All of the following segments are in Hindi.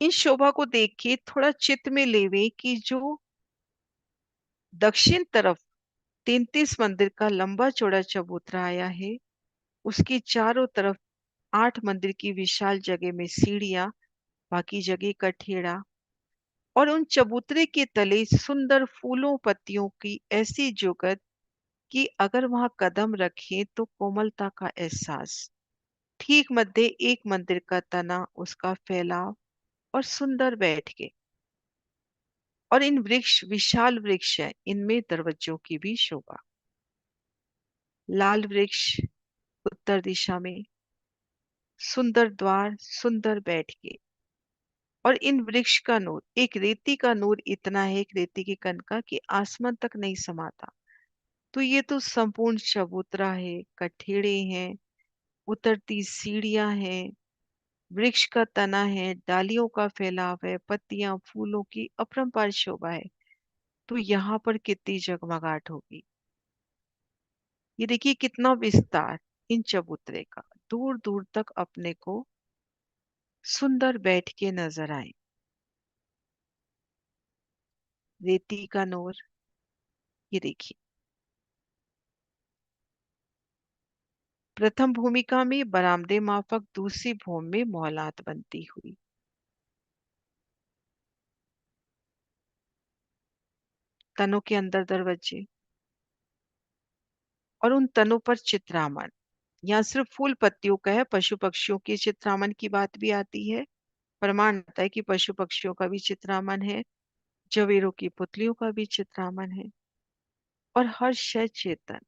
इन शोभा को देख के थोड़ा चित्त में लेवे कि जो दक्षिण तरफ 33 मंदिर का लंबा चौड़ा चबूतरा आया है, उसके चारों तरफ 8 मंदिर की विशाल जगह में सीढ़ियां, बाकी जगह कठेड़ा, और उन चबूतरे के तले सुंदर फूलों पत्तियों की ऐसी जुगत कि अगर वहां कदम रखें तो कोमलता का एहसास। ठीक मध्य एक मंदिर का तना, उसका फैलाव और सुंदर बैठ के। और इन वृक्ष विशाल वृक्ष है, इनमें दरवाजों की भी शोभा। लाल वृक्ष उत्तर दिशा में, सुंदर द्वार, सुंदर बैठ के। और इन वृक्ष का नूर, एक रेती का नूर इतना है, एक रेती की कण का, कि आसमान तक नहीं समाता। तो ये तो संपूर्ण चबूतरा है, कठेड़े हैं, उतरती सीढ़ियां हैं, वृक्ष का तना है, डालियों का फैलाव है, पत्तियां फूलों की अपरंपार शोभा है। तो यहाँ पर कितनी जगमगाहट होगी। ये देखिए कितना विस्तार इन चबूतरे का, दूर दूर तक अपने को सुंदर बैठ के नजर आए। रेती का नूर, ये देखिए। प्रथम भूमिका में बरामदे माफक, दूसरी भूमि में मोहलात बनती हुई। तनों के अंदर दरवाजे और उन तनों पर चित्रामन। यहाँ सिर्फ फूल पत्तियों का है, पशु पक्षियों के चित्रामन की बात भी आती है। प्रमाण आता है कि पशु पक्षियों का भी चित्रामन है, जवेरों की पुतलियों का भी चित्रामन है, और हर शय चेतन।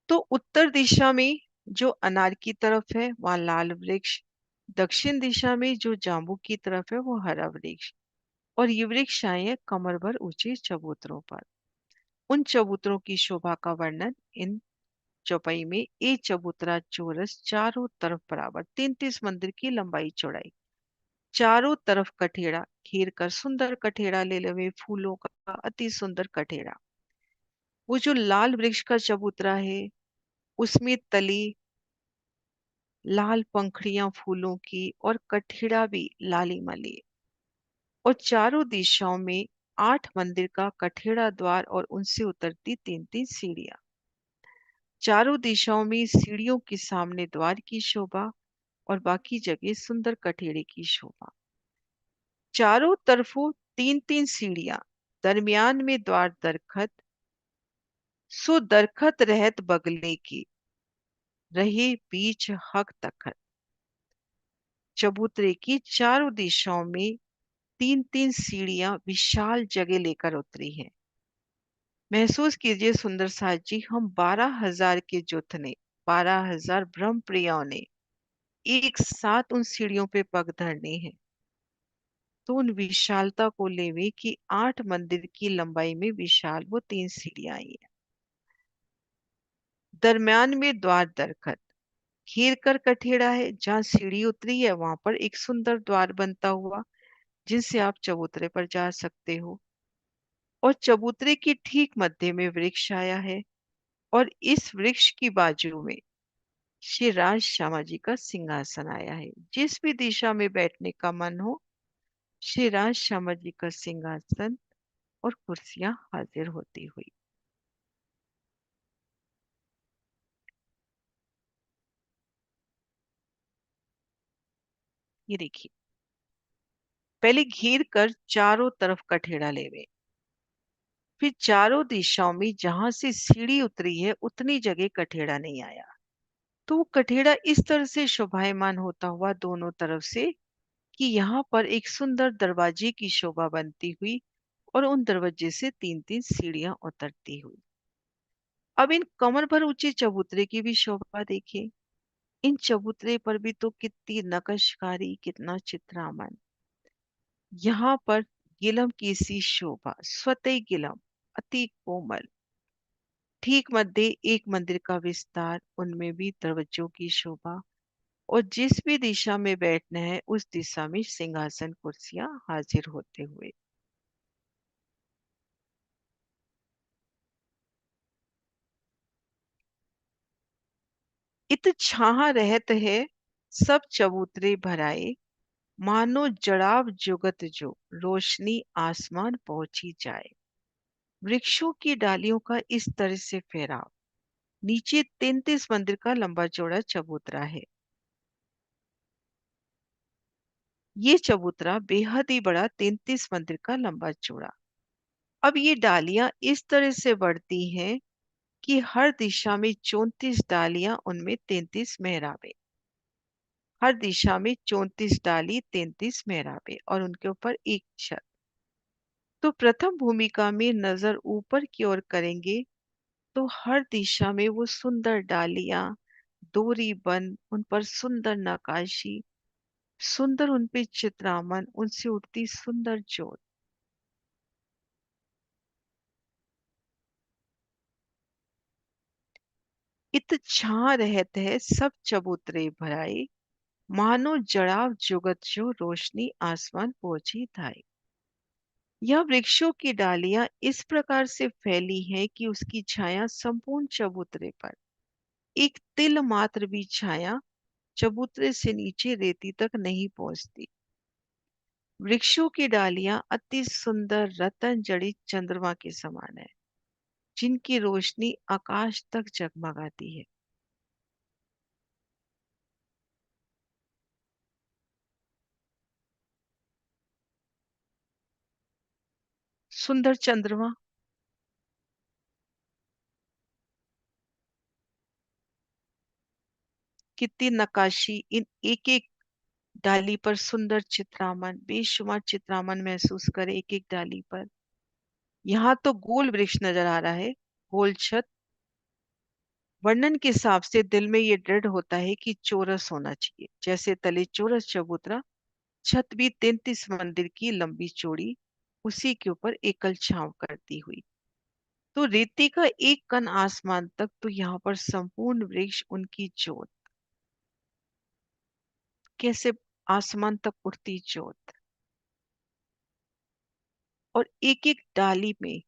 तो उत्तर दिशा में जो अनार की तरफ है वहां लाल वृक्ष, दक्षिण दिशा में जो जांबू की तरफ है वो हरा वृक्ष। और ये वृक्ष आए हैं कमर भर ऊंचे चबूतरों पर। उन चबूतरों की शोभा का वर्णन इन चौपाई में। एक चबूतरा चौरस, चारों तरफ बराबर, 33 मंदिर की लंबाई चौड़ाई, चारों तरफ कठेड़ा घेर कर, सुंदर कठेड़ा ले लवे फूलों का अति सुंदर कठेड़ा। वो जो लाल वृक्ष का चबूतरा है उसमें तली लाल पंखुड़ियां फूलों की, और कठेड़ा भी लाली मली। और चारों दिशाओं में 8 मंदिर का कठेड़ा द्वार, और उनसे उतरती 3 3 सीढ़ियां। चारों दिशाओं में सीढ़ियों के सामने द्वार की शोभा, और बाकी जगह सुंदर कठेड़े की शोभा। चारों तरफों 3 3 सीढ़ियां, दरमियान में द्वार, दरखत, सो दरखत रहत बगले की, रहे बीच हक तखत। चबूतरे की चारों दिशाओं में 3 3 सीढ़ियां विशाल जगह लेकर उतरी हैं। महसूस कीजिए सुंदर साज जी, हम 12,000 के जुथ ने, 12,000 ब्रह्म प्रियाओं ने एक साथ उन सीढ़ियों पे पग धरने हैं। तो उन विशालता को लेवे कि 8 मंदिर की लंबाई में विशाल वो 3 सीढ़ियां आई है। दरम्यान में द्वार, दरखत घेर कर कठेड़ा है, जहाँ सीढ़ी उतरी है वहां पर एक सुंदर द्वार बनता हुआ, जिनसे आप चबूतरे पर जा सकते हो। और चबूतरे की ठीक मध्य में वृक्ष आया है, और इस वृक्ष की बाजू में श्री राज श्यामा जी का सिंहासन आया है। जिस भी दिशा में बैठने का मन हो, श्री राज श्यामा जी का सिंहासन और कुर्सियां हाजिर होती हुई। ये देखिए, पहले घेर कर चारों तरफ कठेड़ा लेवे, फिर चारों दिशाओं में जहां से सीढ़ी उतरी है उतनी जगह कठेड़ा नहीं आया। तो वो कठेड़ा इस तरह से शोभायमान होता हुआ दोनों तरफ से, कि यहाँ पर एक सुंदर दरवाजे की शोभा बनती हुई, और उन दरवाजे से 3 3 सीढ़ियां उतरती हुई। अब इन कमर भर ऊंचे चबूतरे की भी शोभा देखिए। इन चबूतरे पर भी तो कितनी नकशकारी, कितना चित्रामन। यहाँ पर गिलम की सी शोभा, स्वतः गिलम, अति कोमल। ठीक मध्य एक मंदिर का विस्तार, उनमें भी दरवाजों की शोभा, और जिस भी दिशा में बैठना है उस दिशा में सिंहासन कुर्सियां हाजिर होते हुए। इत छाह रहत है सब चबूतरे भराए, मानो जड़ाव जुगत जो रोशनी आसमान पहुंची जाए। वृक्षों की डालियों का इस तरह से फहराव। नीचे 33 मंदिर का लंबा चौड़ा चबूतरा है। ये चबूतरा बेहद ही बड़ा, 33 मंदिर का लंबा चौड़ा। अब ये डालियां इस तरह से बढ़ती हैं कि हर दिशा में 34 डालियां, उनमें 33 मेहराबें। हर दिशा में 34 डाली, 33 मेहराबें और उनके ऊपर एक छत। तो प्रथम भूमिका में नजर ऊपर की ओर करेंगे तो हर दिशा में वो सुंदर डालियां, दोरी बन, उन पर सुंदर नकाशी, सुंदर उन पे चित्रामन, उनसे उठती सुंदर ज्योत। इत छा रहत है सब चबूतरे भराए, मानो जड़ाव जुगत जो रोशनी आसमान पहुंची धाए। यह वृक्षों की डालियां इस प्रकार से फैली हैं कि उसकी छाया संपूर्ण चबूतरे पर, एक तिल मात्र भी छाया चबूतरे से नीचे रेती तक नहीं पहुंचती। वृक्षों की डालियां अति सुंदर रतन जड़ित चंद्रमा के समान है, जिनकी रोशनी आकाश तक जगमगाती है। सुंदर चंद्रमा, कितनी नकाशी, इन एक एक डाली पर सुंदर चित्रामन, बेशुमार चित्रामन महसूस करे एक एक डाली पर। यहाँ तो गोल वृक्ष नजर आ रहा है, गोल छत। वर्णन के हिसाब से दिल में ये दृढ़ होता है कि चौरस होना चाहिए, जैसे तले चौरस चबूतरा, छत भी 33 मंदिर की लंबी चौड़ी, उसी के ऊपर एकल छांव करती हुई। तो रेती का एक कण आसमान तक, तो यहाँ पर संपूर्ण वृक्ष उनकी ज्योत, कैसे आसमान तक उठती ज्योत। और एक एक डाली में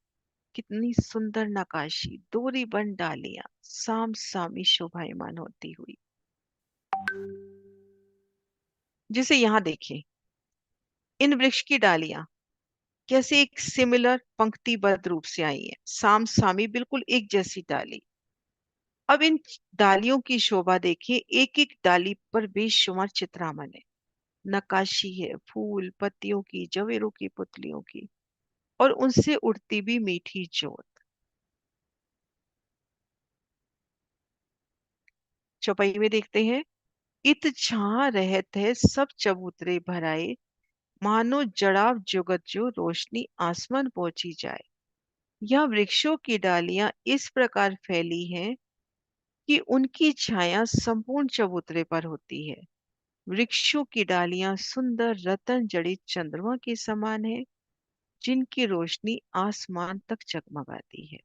कितनी सुंदर नकाशी, दोरी बन डालियां साम सामी शोभायमान होती हुई। जिसे यहाँ देखें, इन वृक्ष की डालियां कैसे एक सिमिलर पंक्तिबद्ध रूप से आई है, साम सामी बिल्कुल एक जैसी डाली। अब इन डालियों की शोभा देखिए, एक एक डाली पर बेशुमार चित्रामन है, नक्काशी है, फूल पत्तियों की, जवेरों की पुतलियों की, और उनसे उड़ती भी मीठी ज्योत। चौपाई में देखते हैं, इत छा रहत है सब चबूतरे भराए, मानो जड़ाव जुगत जो रोशनी आसमान पहुंची जाए। यह वृक्षों की डालियां इस प्रकार फैली हैं कि उनकी छाया संपूर्ण चबूतरे पर होती है। वृक्षों की डालियां सुंदर रतन जड़ित चंद्रमा के समान है, जिनकी रोशनी आसमान तक जगमगाती है।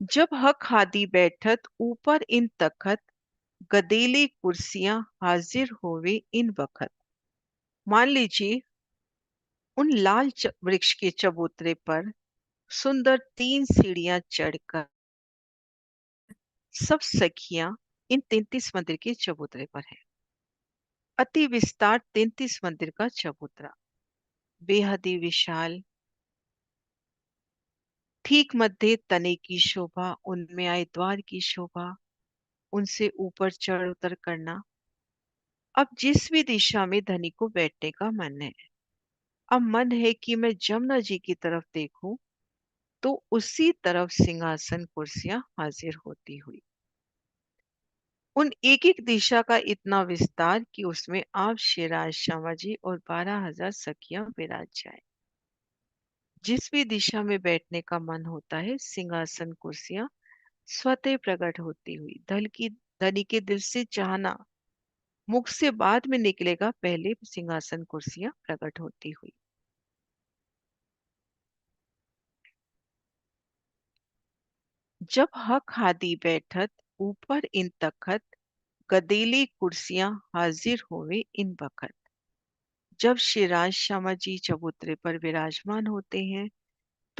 जब हक हादी बैठत ऊपर इन तखत, गदेली कुर्सियां हाजिर होवे इन वक्त। मान लीजिए, उन लाल वृक्ष के चबूतरे पर सुंदर 3 सीढ़ियां चढ़कर सब सखियां इन 33 मंदिर के चबूतरे पर है। अति विस्तार 33 मंदिर का चबूतरा, बेहद ही विशाल। ठीक मध्य तने की शोभा, उनमें आए द्वार की शोभा, उनसे ऊपर चढ़ उतर करना। अब जिस भी दिशा में धनी को बैठने का मन है, अब मन है कि मैं जमुना जी की तरफ देखूं, तो उसी तरफ सिंहासन कुर्सियां हाजिर होती हुई। उन एक एक दिशा का इतना विस्तार कि उसमें आप शेराज श्यामा जी और 12,000 सखियां विराज जाए। जिस भी दिशा में बैठने का मन होता है, सिंहासन कुर्सियां स्वतः प्रकट होती हुई। दल की धनी के दिल से चाहना मुख से बाद में निकलेगा, पहले सिंहासन कुर्सियां प्रकट होती हुई। जब हक हादी बैठत ऊपर इन तखत, गदेली कुर्सियां हाजिर होवे इन बखत। जब श्री राज श्यामा जी चबूतरे पर विराजमान होते हैं,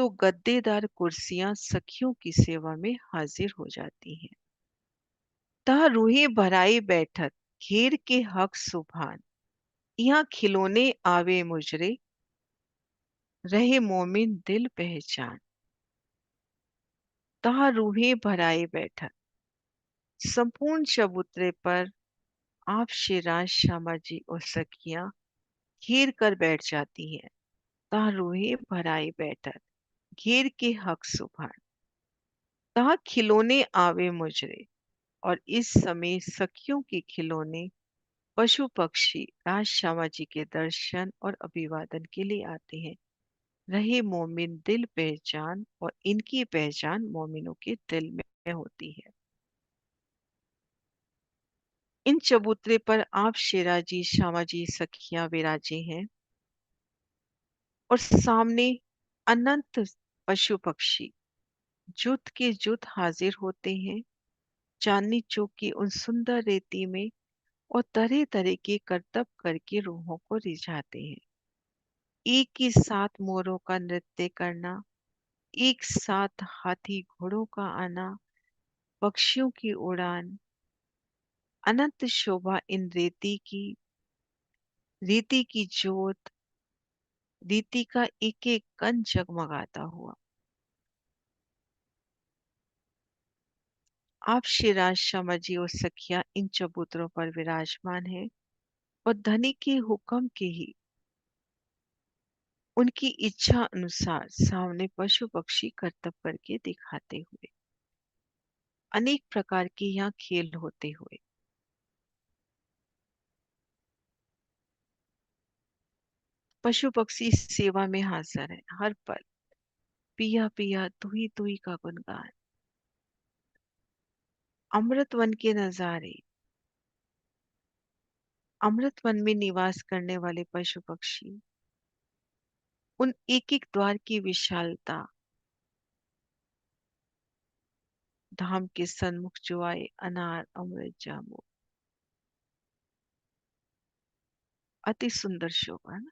तो गद्देदार कुर्सियां सखियों की सेवा में हाजिर हो जाती हैं। ता रूहे भराई बैठक, घेर के हक सुभान, यहाँ खिलौने आवे मुजरे, रहे मोमिन दिल पहचान। ता रूहे भराई बैठक, संपूर्ण चबूतरे पर आप शिराज श्यामा जी और सखियां घेर कर बैठ जाती हैं। ता रूहे भराई बैठक, घेर के हक सुभान, ता खिलौने आवे मुजरे। और इस समय सखियों के खिलौने पशु पक्षी राज श्यामा जी के दर्शन और अभिवादन के लिए आते हैं। रहे मोमिन दिल पहचान, और इनकी पहचान मोमिनों के दिल में होती है। इन चबूतरे पर आप शेराजी श्यामाजी सखियां विराजे हैं, और सामने अनंत पशु पक्षी जुत के जुत हाजिर होते हैं। चांदनी चौक की उन सुंदर रेती में और तरह तरह के करतब करके रूहों को रिझाते हैं। एक ही साथ मोरों का नृत्य करना, एक साथ हाथी घोड़ों का आना, पक्षियों की उड़ान, अनंत शोभा इन रीति की जोत, रीति का एक एक कण जगमगाता हुआ। आप शिराज शमा जी और सखिया इन चबूतरों पर विराजमान है, और धनी के हुक्म के ही उनकी इच्छा अनुसार सामने पशु पक्षी करतब करके दिखाते हुए अनेक प्रकार के यहाँ खेल होते हुए पशु पक्षी सेवा में हाजिर है हर पल। पिया पिया तू ही का गुनगान, अमृत वन के नजारे, अमृत वन में निवास करने वाले पशु पक्षी, उन एक एक द्वार की विशालता, धाम के सन्मुख जो आए अनार अमृत जामो, अति सुंदर शोभा ना।